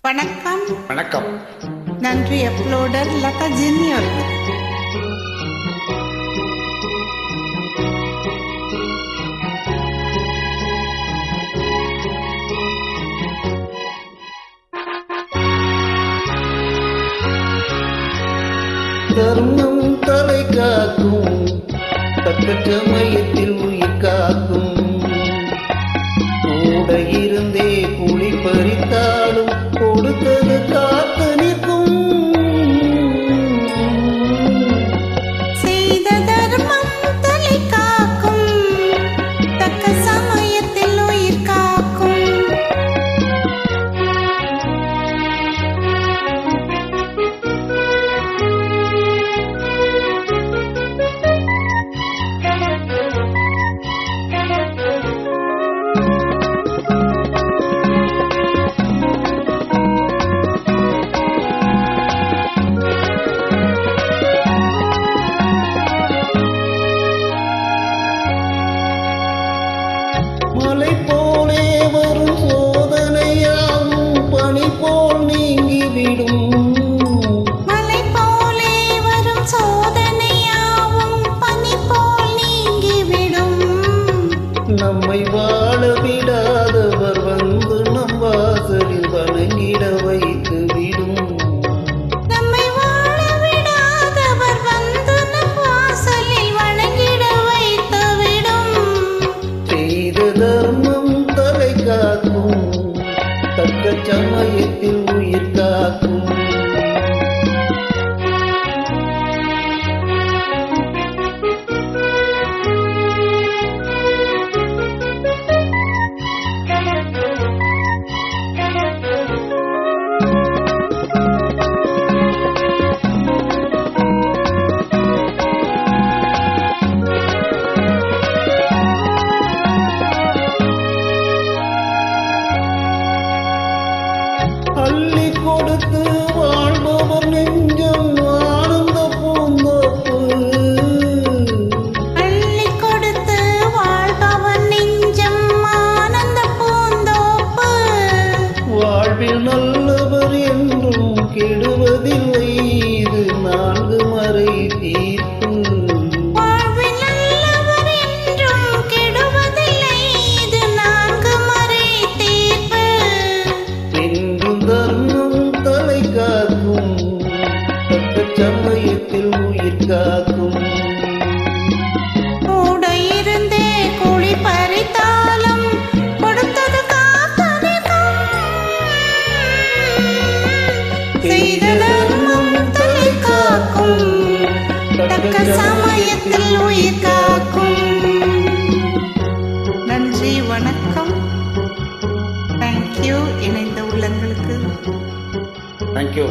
வணக்கம். வணக்கம். நன்றி அப்லோடர் லதா ஜெனியர். தர்மம் தலை காக்கும், தக்க சமயத்தில் உயிர் காக்கும். கூட இருந்தே புலி பறித்தாலும் கொடுத்தது காத்து நிற்கும். செய்த தர்மம் தலை காக்கும், தக்க சமயத்தில் உயிர் காக்கும். மலை போலே வரும் சோதனையாகும், பனி போல் நீங்கிவிடும். மலை போலே வரும் சோதனையாவும் பனி போல் நீங்கிவிடும். நம்மை வாழ விடாதவர் வந்து நம் வாசலில் வணங்கிட வைத்து விடும். நம்மை வாழ விடாதவர் வந்து நம் வாசலில் வணங்கிட வைத்துவிடும். செய்த தர்மம் தலை காக்கும், தக்க சமயத்தில் உயிர் காக்கும். அள்ளி கொடுத்து வாழ்பவர் நெஞ்சம் ஆனந்த பூந்தோப்பு. அள்ளி கொடுத்து வாழ்பவன் நெஞ்சம் ஆனந்த பூந்தோப்பு. வாழ்வில் நல்லவர் என்றும் கெடுவதில்லை, இது நான்கு மறை தீர்ப்பு. வாழ்வில் நல்லவர் என்றும் கெடுவதில்லை, இது நான்கு மறை தீர்ப்பு. என்றும் தர்மம் தலை காக்கும், தக்க சமயத்தில் உயிர் காக்கும். கூட இருந்தே குழி பறித்தாலும் கொடுத்தது காத்து நிற்கும். செய்த தர்மம் தலை காக்கும், தக்க சமயத்தில் உயிர் காக்கும். நன்றி, வணக்கம். தேங்க்யூ. இணைந்த உள்ளங்களுக்கு தேங்க்யூ.